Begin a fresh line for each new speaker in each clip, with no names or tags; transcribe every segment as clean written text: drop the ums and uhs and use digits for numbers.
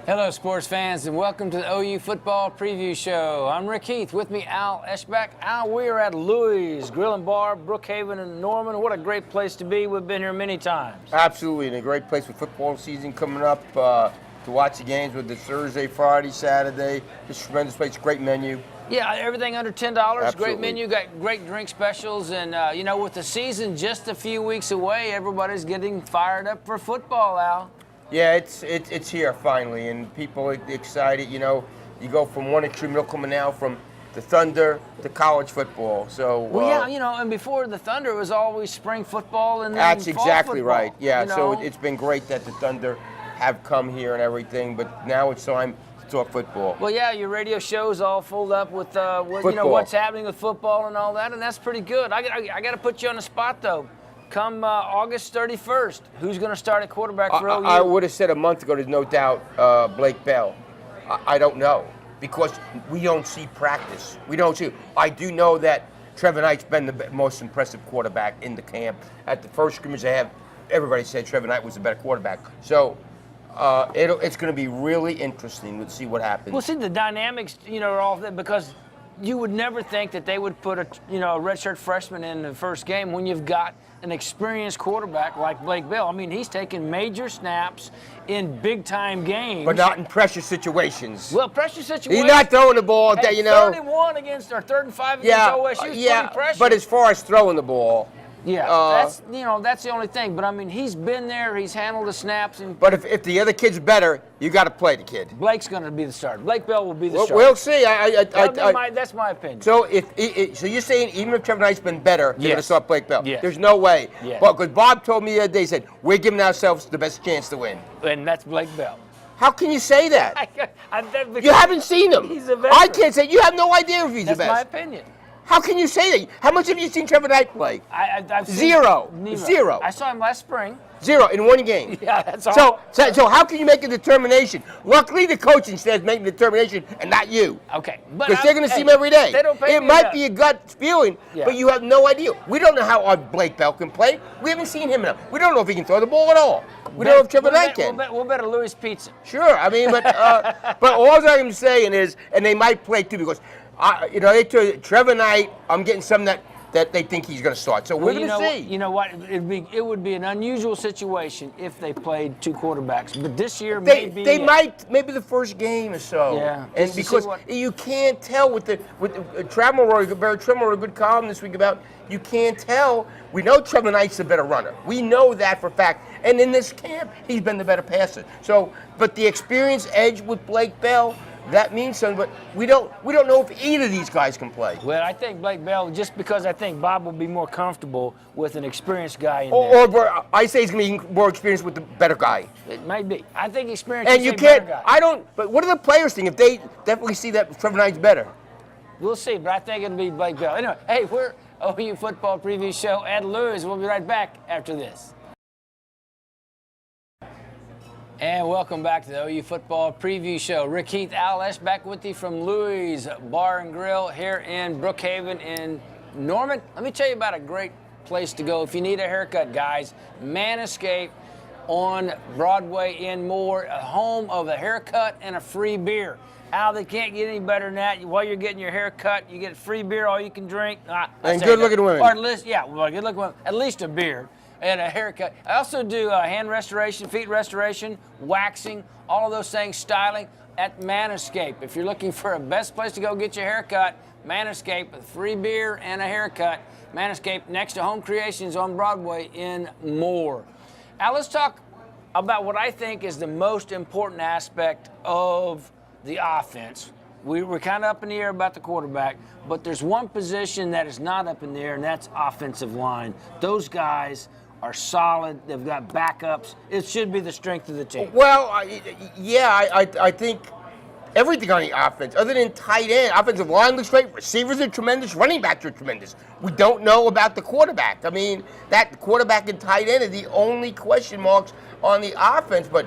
Hello, sports fans, and welcome to the OU Football Preview Show. I'm Rick Heath. With me, Al Eschbach. Al, we are at Louis Grill and Bar, Brookhaven, and Norman. What a great place to be. We've been here many times.
Absolutely, and a great place with football season coming up to watch the games with the Thursday, Friday, Saturday. It's a tremendous place, great menu.
Yeah, everything under $10.
Absolutely.
Great menu, got great drink specials, and with the season just a few weeks away, everybody's getting fired up for football, Al.
Yeah, it's here finally, and people are excited. You know, you go from one extreme, you're coming now from the Thunder to college football. So
and before the Thunder, it was always spring football and then
that's
fall
exactly
football,
right. Yeah,
so
it's been great that the Thunder have come here and everything, but now it's time to talk football.
Well, yeah, your radio show's all full up with what's happening with football and all that, and that's pretty good. I got to put you on the spot though. Come August 31st, who's going to start at quarterback for OU?
I would have said a month ago, there's no doubt, Blake Bell. I don't know, because we don't see practice. We don't see. I do know that Trevor Knight's been the most impressive quarterback in the camp. At the first scrimmage everybody said Trevor Knight was the better quarterback. So it's going to be really interesting to see what happens.
Well, see, the dynamics, are all that, because you would never think that they would put a redshirt freshman in the first game when you've got an experienced quarterback like Blake Bell. I mean, he's taken major snaps in big-time games.
But not in pressure situations.
Well, pressure situations.
He's not throwing the ball.
At 31 against, or 3rd and 5 against OSU. Putting pressure.
But as far as throwing the ball.
Yeah, that's the only thing. But, I mean, he's been there. He's handled the snaps.
But if the other kid's better, you got to play the kid.
Blake's going to be the starter. Blake Bell will be the starter.
We'll see.
That's my opinion.
So so you're saying even if Trevor Knight's been better, they're going to start Blake Bell?
Yes.
There's no way.
Yes.
Well, because Bob told me the other day, he said, we're giving ourselves the best chance to win.
And that's Blake Bell.
How can you say that? You haven't seen him.
He's a veteran.
I can't say. You have no idea if he's the best.
That's my opinion.
How can you say that? How much have you seen Trevor Knight play?
I've seen
Zero.
I saw him last spring.
0 in one game.
Yeah, that's all.
So how can you make a determination? Luckily, the coaching staff's making the determination, and not you.
Okay,
because they're going to see him every day.
They don't pay
it might be a gut feeling, but you have no idea. We don't know how Blake Bell can play. We haven't seen him enough. We don't know if he can throw the ball at all. We don't know if Trevor Knight can.
We'll bet a Louis Pizza.
Sure. I mean, but all I'm saying is, and they might play too, because they told Trevor Knight. I'm getting some that they think he's going to start. So we're going to see.
You know what? It would be an unusual situation if they played two quarterbacks. But this year,
maybe the first game or so.
Yeah.
And because you can't tell with Tremor, Barry Tremor wrote a good column this week about you can't tell. We know Trevor Knight's a better runner. We know that for a fact. And in this camp, he's been the better passer. So, but the experience edge with Blake Bell. That means something, but we don't know if either of these guys can play.
Well, I think Blake Bell, just because I think Bob will be more comfortable with an experienced guy in there.
Or I say he's going to be more experienced with the better guy.
It might be. I think experience
and
is
you
a
can't.
better guy.
But what do the players think if they definitely see that Trevor Knight's better?
We'll see, but I think it'll be Blake Bell. Anyway, hey, we're OU Football Preview Show at Louis. We'll be right back after this. And welcome back to the OU Football Preview Show. Rick Heath, Al Eschbach with you from Louis Bar and Grill here in Brookhaven in Norman. Let me tell you about a great place to go if you need a haircut, guys. Manscaped on Broadway in Moore, a home of a haircut and a free beer. Al, they can't get any better than that. While you're getting your hair cut, you get free beer, all you can drink.
And good-looking women.
Or at least, good-looking women. At least a beer. And a haircut. I also do hand restoration, feet restoration, waxing, all of those things, styling at Manscaped. If you're looking for a best place to go get your haircut, Manscaped with free beer and a haircut. Manscaped next to Home Creations on Broadway in Moore. Now let's talk about what I think is the most important aspect of the offense. We're kind of up in the air about the quarterback, but there's one position that is not up in the air, and that's offensive line. Those guys are solid. They've got backups. It should be the strength of the team.
Well, I think everything on the offense, other than tight end, offensive line looks great. Receivers are tremendous. Running backs are tremendous. We don't know about the quarterback. I mean, that quarterback and tight end are the only question marks on the offense. But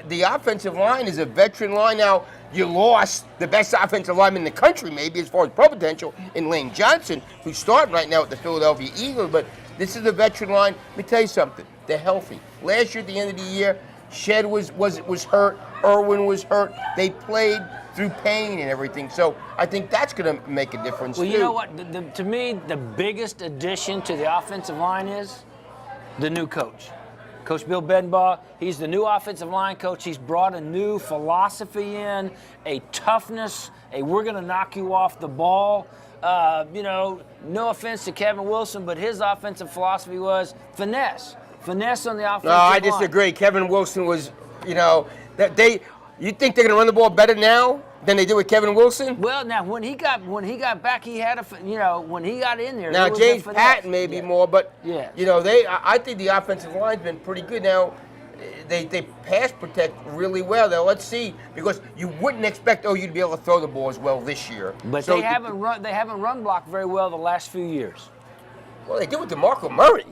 the offensive line is a veteran line. Now, you lost the best offensive lineman in the country, maybe, as far as pro potential, in Lane Johnson, who's starting right now with the Philadelphia Eagles. But this is a veteran line. Let me tell you something. They're healthy. Last year, at the end of the year, Shed was hurt. Irwin was hurt. They played through pain and everything. So I think that's going to make a difference,
Well,
too.
you know what? To me, the biggest addition to the offensive line is the new coach. Coach Bill Bedenbaugh, he's the new offensive line coach. He's brought a new philosophy in, a toughness, we're going to knock you off the ball. No offense to Kevin Wilson, but his offensive philosophy was finesse. Finesse on the offensive line.
No, I disagree. Kevin Wilson was, you think they're going to run the ball better now than they did with Kevin Wilson?
Well, now when he got back, he had when he got in there.
Now James Patton maybe more, but I think the offensive line's been pretty good. Now they pass protect really well. Now let's see, because you wouldn't expect OU to be able to throw the ball as well this year.
But so they haven't run blocked very well the last few years.
Well, they did with DeMarco Murray.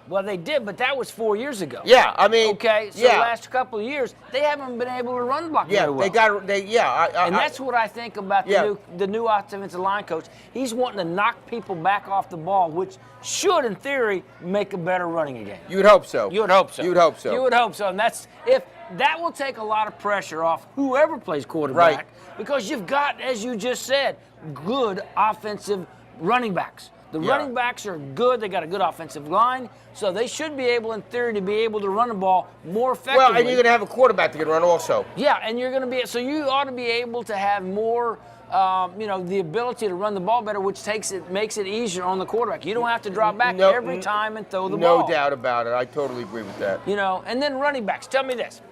Well, they did, but that was 4 years ago.
Yeah, I mean.
Okay, so the last couple of years, they haven't been able to run block very well.
And
that's what I think about the new offensive line coach. He's wanting to knock people back off the ball, which should, in theory, make a better running game.
You would hope so.
You would hope so.
You would hope so.
You would hope so, and that will take a lot of pressure off whoever plays quarterback,
right?
Because you've got, as you just said, good offensive running backs. The running backs are good. They got a good offensive line, so they should be able, in theory, to be able to run the ball more effectively.
Well, and you're going to have a quarterback that can run also.
Yeah, and you're going to be so you ought to be able to have more, the ability to run the ball better, which makes it easier on the quarterback. You don't have to drop back every time and throw the ball.
No doubt about it. I totally agree with that.
And then running backs. Tell me this: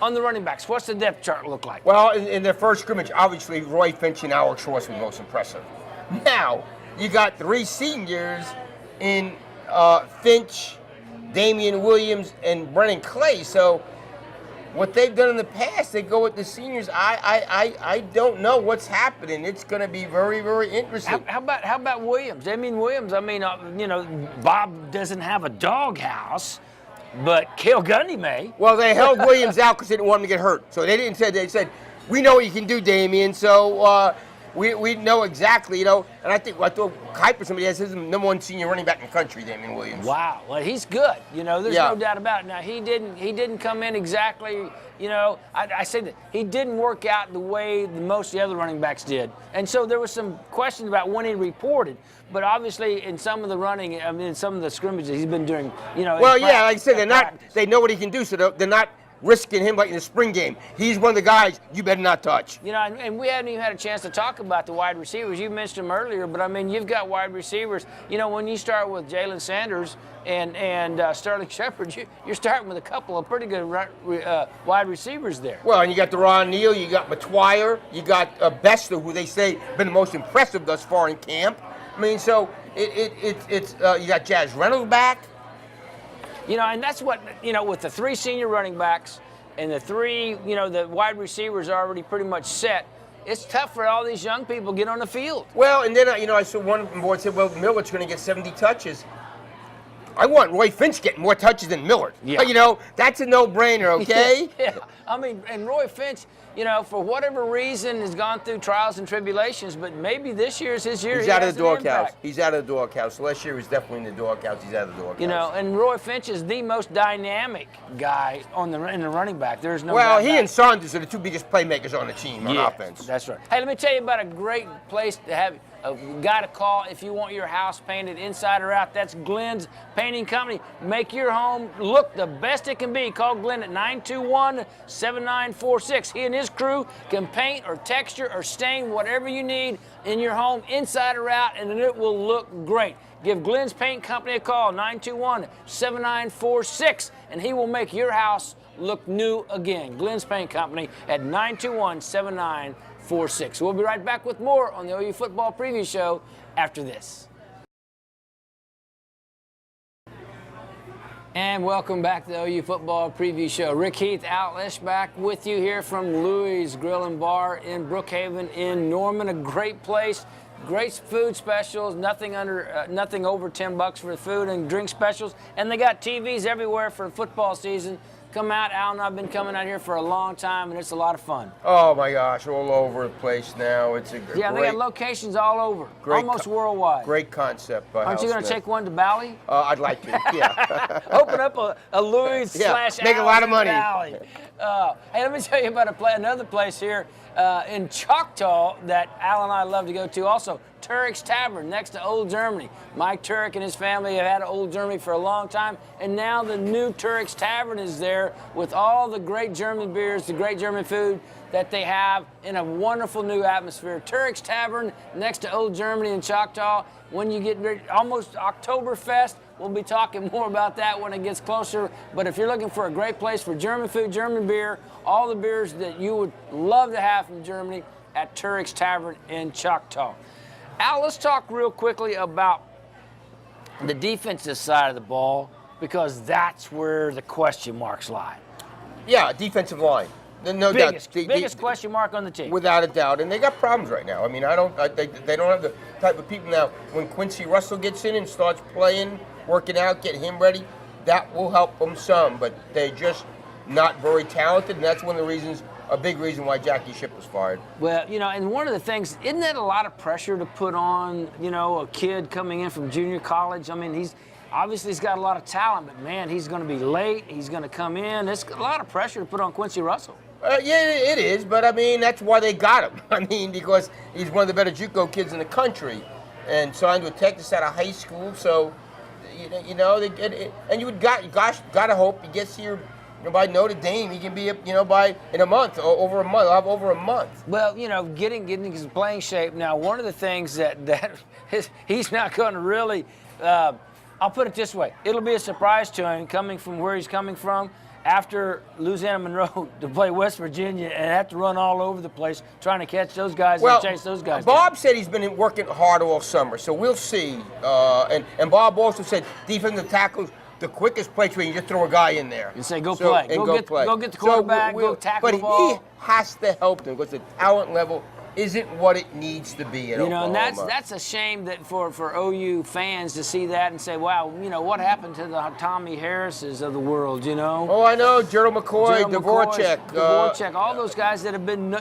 on the running backs, what's the depth chart look like?
Well, in their first scrimmage, obviously Roy Finch and Alex Ross were most impressive. Now, you got 3 seniors in Finch, Damian Williams, and Brennan Clay. So what they've done in the past, they go with the seniors. I don't know what's happening. It's going to be very, very interesting.
How about Williams? Damian Williams. Bob doesn't have a doghouse, but Cale Gundy may.
Well, they held Williams out because they didn't want him to get hurt. So they didn't say. They said, "We know what you can do, Damian." So. We know exactly, and I thought Kuiper, somebody has his #1 senior running back in the country, Damian Williams.
Wow, well he's good. There's no doubt about it. Now he didn't come in exactly. I say that he didn't work out the way most of the other running backs did, and so there was some questions about when he reported. But obviously, in some of the running, in some of the scrimmages he's been doing,
Well, like I said, they know what he can do, so they're not risking him like in the spring game. He's one of the guys you better not touch.
And we haven't even had a chance to talk about the wide receivers. You mentioned them earlier, but you've got wide receivers. When you start with Jalen Sanders and Sterling Shepard, you're starting with a couple of pretty good wide receivers there.
Well, and you got Deron Neal, you got Matwire, you got Bester, who they say been the most impressive thus far in camp. So it's you got Jazz Reynolds back.
And that's what, with the 3 senior running backs and the 3, the wide receivers are already pretty much set. It's tough for all these young people to get on the field.
Well, and then, I saw one board said, well, Miller's going to get 70 touches. I want Roy Finch getting more touches than Millard.
Yeah.
That's a no-brainer, okay?
Yeah. And Roy Finch, for whatever reason, has gone through trials and tribulations, but maybe this year is his year.
He's out of the doghouse. He's out of the doghouse. Last year he was definitely in the doghouse. He's out of the doghouse.
And Roy Finch is the most dynamic guy in the running back. There's no.
Well, he and Saunders are the 2 biggest playmakers on the team on offense.
That's right. Hey, let me tell you about a great place to have a guy to call if you want your house painted inside or out. That's Glenn's Painting Company. Make your home look the best it can be. Call Glenn at 921-7946. He and his crew can paint or texture or stain whatever you need in your home, inside or out, and it will look great. Give Glenn's Paint Company a call, 921-7946, and he will make your house look new again. Glenn's Paint Company at 921-7946. We'll be right back with more on the OU Football Preview Show after this. And welcome back to the OU Football Preview Show. Rick Heath, Al Eschbach with you here from Louis Grill and Bar in Brookhaven in Norman. A great place, great food specials, nothing over $10 for the food and drink specials. And they got TVs everywhere for football season. come out. Al and I have been coming out here for a long time, and it's a lot of fun.
Oh my gosh, all over the place now. It's a
They got locations all over, almost worldwide.
Great concept by
Aren't you going to take one to Bali?
I'd like to, yeah.
Open up a Louis /
make a lot of money.
Bali. Hey, let me tell you about another place here in Choctaw that Al and I love to go to. Also, Turek's Tavern next to Old Germany. Mike Turek and his family have had Old Germany for a long time, and now the new Turek's Tavern is there with all the great German beers, the great German food that they have in a wonderful new atmosphere. Turek's Tavern next to Old Germany in Choctaw. When you get ready, almost Oktoberfest, we'll be talking more about that when it gets closer. But if you're looking for a great place for German food, German beer, all the beers that you would love to have from Germany at Turek's Tavern in Choctaw. Al, let's talk real quickly about the defensive side of the ball, because that's where the question marks lie.
Yeah, defensive line. No
biggest,
doubt.
Biggest question mark on the team.
Without a doubt. And they got problems right now. I mean, they don't have the type of people now. When Quincy Russell gets in and starts playing, working out, getting him ready, that will help them some. But they're just not very talented, and that's one of the reasons, a big reason why Jackie Shipp was fired.
Well, and one of the things, isn't that a lot of pressure to put on, a kid coming in from junior college? I mean, he's got a lot of talent, but man, he's going to be late. He's going to come in. It's a lot of pressure to put on Quincy Russell.
Yeah, it is, but I mean, that's why they got him. I mean, because he's one of the better JUCO kids in the country, and signed with Texas out of high school. So, they get it, and gotta hope he gets here. By Notre Dame, he can be in a month, over a month. I'll have over a month.
Well, getting his playing shape. Now, one of the things that he's not going to really. I'll put it this way: it'll be a surprise to him coming from where he's coming from. After Louisiana Monroe to play West Virginia and have to run all over the place trying to catch those guys and chase those guys.
Bob said he's been working hard all summer, so we'll see. And Bob also said defensive tackles, the quickest place where you just throw a guy in there.
And say, go play. Go get the quarterback, go tackle the ball.
But he has to help them because the talent level isn't what it needs to be at Oklahoma.
And that's a shame that for OU fans to see that and say, wow, what happened to the Tommy Harrises of the world,
Oh, I know, Gerald McCoy, Dvorak,
all those guys that have been,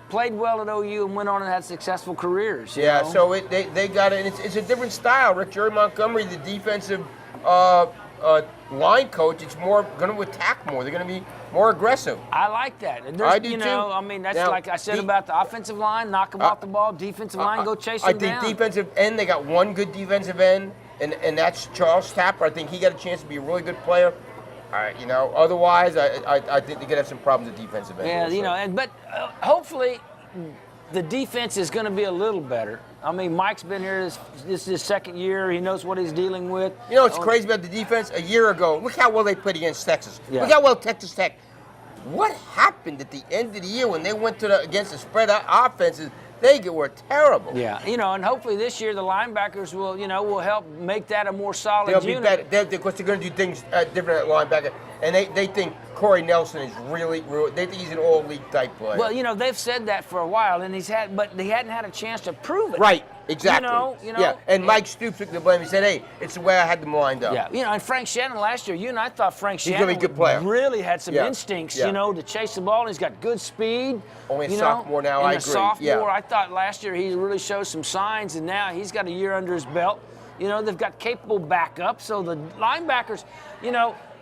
played well at OU and went on and had successful careers.
Yeah, so they got it. It's a different style. Rick Jerry Montgomery, the defensive line coach, it's more going to attack more. They're going to be more aggressive.
I like that.
I do too.
I mean, that's like I said about the offensive line, knock them off the ball. Defensive line, go chase them down.
I think defensive end, they got one good defensive end, and that's Charles Tapper. I think he got a chance to be a really good player. Otherwise, I think they could have some problems at defensive end.
Yeah, but hopefully the defense is going to be a little better. I mean, Mike's been here this is his second year. He knows what he's dealing with.
What's crazy about the defense? A year ago, look how well they played against Texas.
Yeah.
Look how well Texas Tech. What happened at the end of the year when they went against the spread offenses? They were terrible.
Yeah, and hopefully this year the linebackers will help make that a more solid
unit.
They'll
be better because they're going to do things different at linebacker, and they think Corey Nelson is really. They think he's an all-league type player.
Well, they've said that for a while, and but he hadn't had a chance to prove it.
Right. Exactly.
Yeah,
and Mike Stoops took the blame. He said, "Hey, it's the way I had them lined up."
Yeah, and Frank Shannon last year, I thought Frank Shannon
gonna be a good player.
Really had some instincts, to chase the ball. And he's got good speed.
Only a sophomore now, I agree.
Sophomore, I thought last year he really showed some signs, and now he's got a year under his belt. They've got capable backup, so the linebackers,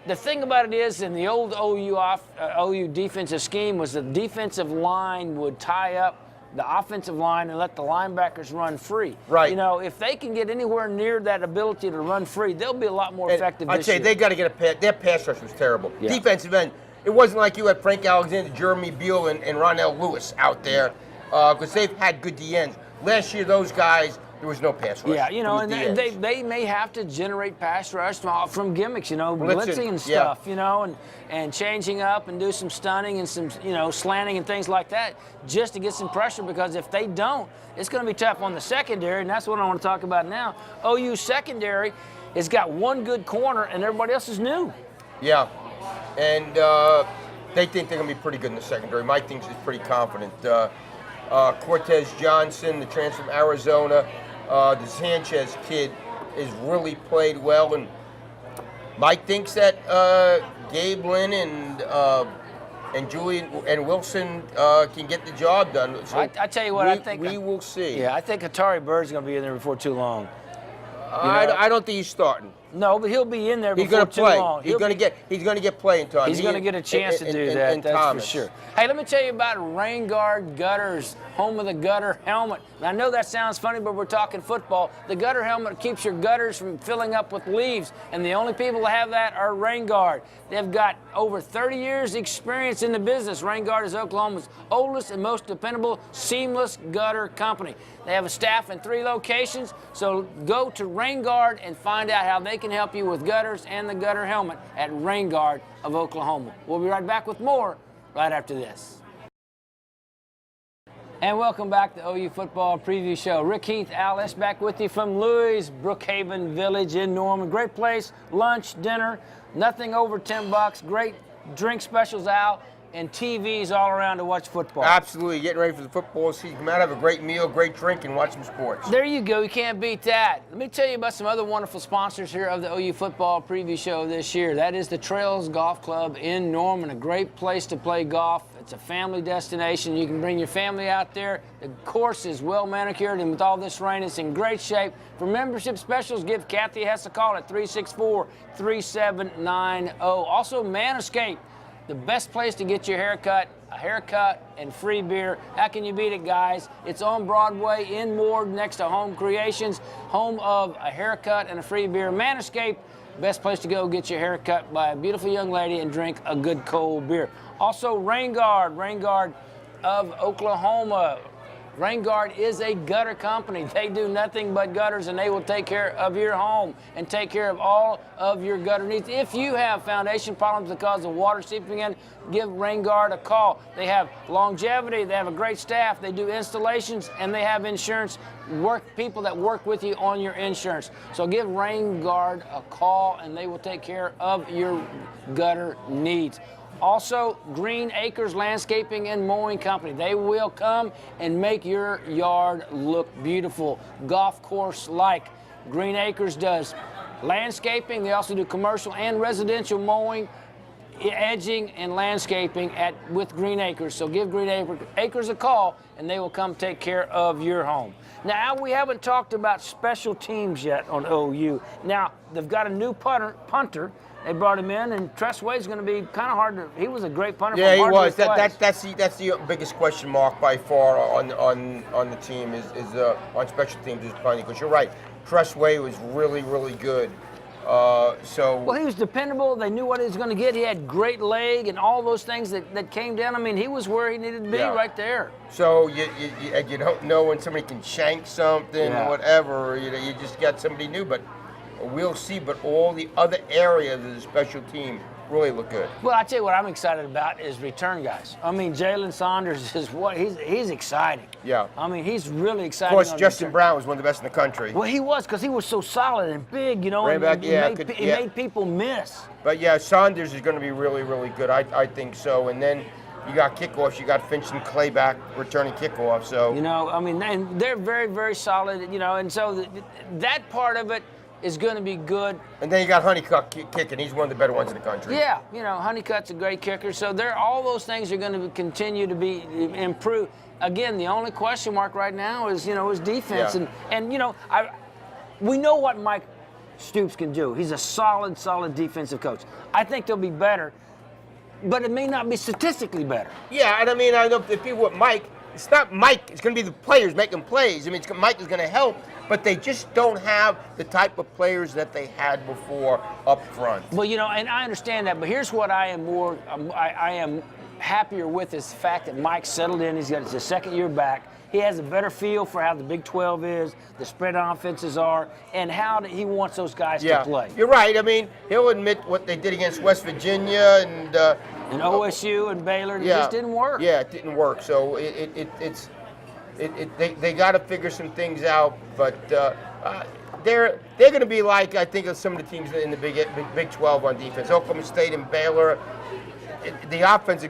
the thing about it is, in the old OU defensive scheme was the defensive line would tie up the offensive line and let the linebackers run free.
Right.
If they can get anywhere near that ability to run free, they'll be a lot more effective this year.
I'd say they got to get a pass. Their pass rush was terrible.
Yeah.
Defensive end, it wasn't like you had Frank Alexander, Jeremy Beal, and Ronell Lewis out there because they've had good DNs. Last year, those guys, there was no pass rush.
Yeah, and they may have to generate pass rush from gimmicks, blitzing and stuff, and changing up and do some stunning and some, slanting and things like that just to get some pressure, because if they don't, it's going to be tough on the secondary, and that's what I want to talk about now. OU secondary has got one good corner, and everybody else is new.
Yeah, and they think they're going to be pretty good in the secondary. Mike thinks he's pretty confident. Cortez Johnson, the transfer from Arizona, the Sanchez kid, has really played well, and Mike thinks that Gabe Lynn and Julian and Wilson can get the job done. So
I tell you what, I think
we will see.
Yeah, I think Atari Bird's going to be in there before too long.
I don't think he's starting.
No, but he'll be in there
He's
before
going to
too
play.
long.
He's going to get playing time.
He's going to get a chance to do that, that's
Thomas.
for sure. Hey, let me tell you about Rain Guard Gutters, home of the gutter helmet. And I know that sounds funny, but we're talking football. The gutter helmet keeps your gutters from filling up with leaves, and the only people that have that are Rain Guard. They've got over 30 years experience in the business. Rain Guard is Oklahoma's oldest and most dependable seamless gutter company. They have a staff in 3 locations, so go to Rain Guard and find out how they can help you with gutters and the gutter helmet at Rain Guard of Oklahoma. We'll be right back with more right after this. And welcome back to OU Football Preview Show. Rick, Heath, Al Eschbach with you from Louis Brookhaven Village in Norman. Great place, lunch, dinner, nothing over $10. Great drink specials out, and TVs all around to watch football.
Absolutely, getting ready for the football season. Come out, have a great meal, great drink, and watch some sports.
There you go. You can't beat that. Let me tell you about some other wonderful sponsors here of the OU Football Preview Show this year. That is the Trails Golf Club in Norman, a great place to play golf. It's a family destination. You can bring your family out there. The course is well manicured, and with all this rain, it's in great shape. For membership specials, give Kathy Hess a call at 364-3790. Also, Manscaped, the best place to get your haircut, a haircut and free beer. How can you beat it, guys? It's on Broadway in Ward next to Home Creations, home of a haircut and a free beer. Manscaped, best place to go get your haircut by a beautiful young lady and drink a good cold beer. Also, Rain Guard of Oklahoma. Rain Guard is a gutter company. They do nothing but gutters, and they will take care of your home and take care of all of your gutter needs. If you have foundation problems because of water seeping in, give Rain Guard a call. They have longevity. They have a great staff. They do installations, and they have insurance people that work with you on your insurance. So give Rain Guard a call, and they will take care of your gutter needs. Also, Green Acres Landscaping and Mowing Company. They will come and make your yard look beautiful, golf course-like. Green Acres does landscaping. They also do commercial and residential mowing, edging, and landscaping with Green Acres. So give Green Acres a call, and they will come take care of your home. Now, we haven't talked about special teams yet on OU. Now, they've got a new punter. They brought him in, and Tressway's going to be kind of hard to. He was a great punter.
Yeah, he was. That's the biggest question mark by far on the team is on special teams is punting. Because you're right, Tressway was really good. Well,
he was dependable. They knew what he was going to get. He had great leg and all those things that came down. I mean, he was where he needed to be right there.
So you don't know when somebody can shank something or whatever. You just got somebody new, but. We'll see, but all the other areas of the special team really look good.
Well, I tell you what I'm excited about is return guys. I mean, Jalen Saunders is he's exciting.
Yeah.
I mean, he's really exciting.
Of course, Justin Brown was one of the best in the country.
Well, he was because he was so solid and big, you know, and made people miss.
But yeah, Saunders is going to be really good. I think so. And then you got kickoffs. You got Finch and Clayback returning kickoffs. So
you know, I mean, and they're very solid. You know, and so that part of it is going to be good.
And then you got Honeycutt kicking. He's one of the better ones in the country.
Yeah, you know, Honeycutt's a great kicker. So all those things are going to continue to be improved. Again, the only question mark right now is, his defense.
Yeah.
And we know what Mike Stoops can do. He's a solid defensive coach. I think they'll be better, but it may not be statistically better.
Yeah, and I mean, I know the people with Mike, it's not Mike. It's going to be the players making plays. I mean, Mike is going to help, but they just don't have the type of players that they had before up front.
Well, and I understand that, but here's what I am happier with is the fact that Mike settled in. He's got his second year back. He has a better feel for how the Big 12 is, the spread offenses are, and how he wants those guys to play.
You're right. I mean, he'll admit what they did against West Virginia and
OSU and Baylor. It just didn't work.
Yeah, it didn't work. So they got to figure some things out, but they're going to be like, I think, of some of the teams in the Big 12 on defense. Oklahoma State and Baylor. The offense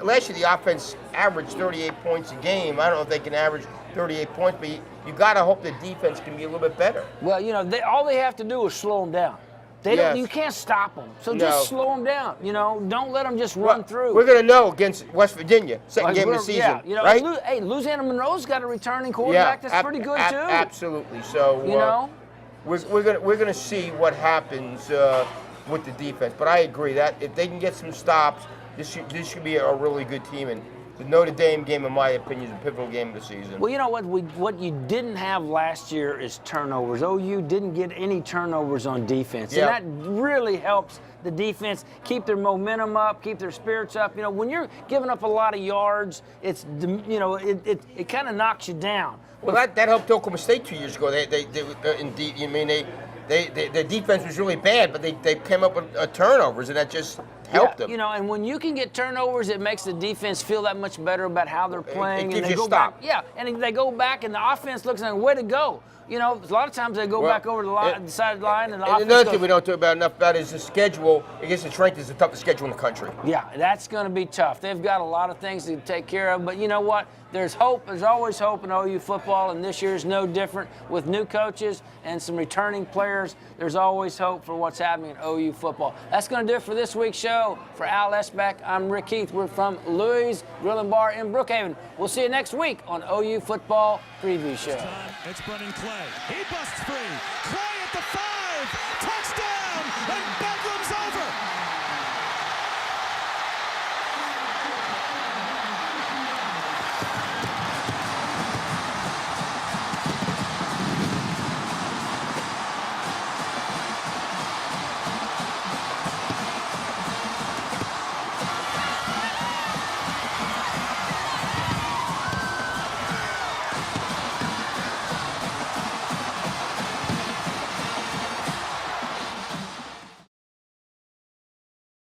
last year the offense averaged 38 points a game. I don't know if they can average 38 points, but you got to hope the defense can be a little bit better.
Well, all they have to do is slow them down. You can't stop them. So just slow them down. Don't let them just run through.
We're gonna know against West Virginia, second game of the season,
yeah,
right?
Hey, Louisiana Monroe's got a returning quarterback that's pretty good too.
Absolutely. So we're gonna see what happens with the defense. But I agree that if they can get some stops, this should be a really good team. And the Notre Dame game, in my opinion, is a pivotal game of the season.
Well, you know what you didn't have last year is turnovers. OU didn't get any turnovers on defense, and that really helps the defense keep their momentum up, keep their spirits up. When you're giving up a lot of yards, it kind of knocks you down.
Well, that helped Oklahoma State 2 years ago. Their defense was really bad, but they came up with turnovers, and that just helped them.
And when you can get turnovers, it makes the defense feel that much better about how they're playing.
It gives
and they
you
go
stop.
back. Yeah, and they go back, and the offense looks like, way to go. A lot of times they go back over the sideline, and the offense
another
goes,
thing we don't talk about enough about is the schedule against the Trent is the toughest schedule in the country.
Yeah, that's going to be tough. They've got a lot of things to take care of, but you know what? There's hope. There's always hope in OU football, and this year is no different. With new coaches and some returning players, there's always hope for what's happening in OU football. That's going to do it for this week's show. For Al Eschbach, I'm Rick Heath. We're from Louis Grill and Bar in Brookhaven. We'll see you next week on OU Football Preview Show.
It's Brennan Clay. He busts free. Clay at the 5. Touchdown! And Bedlam's over.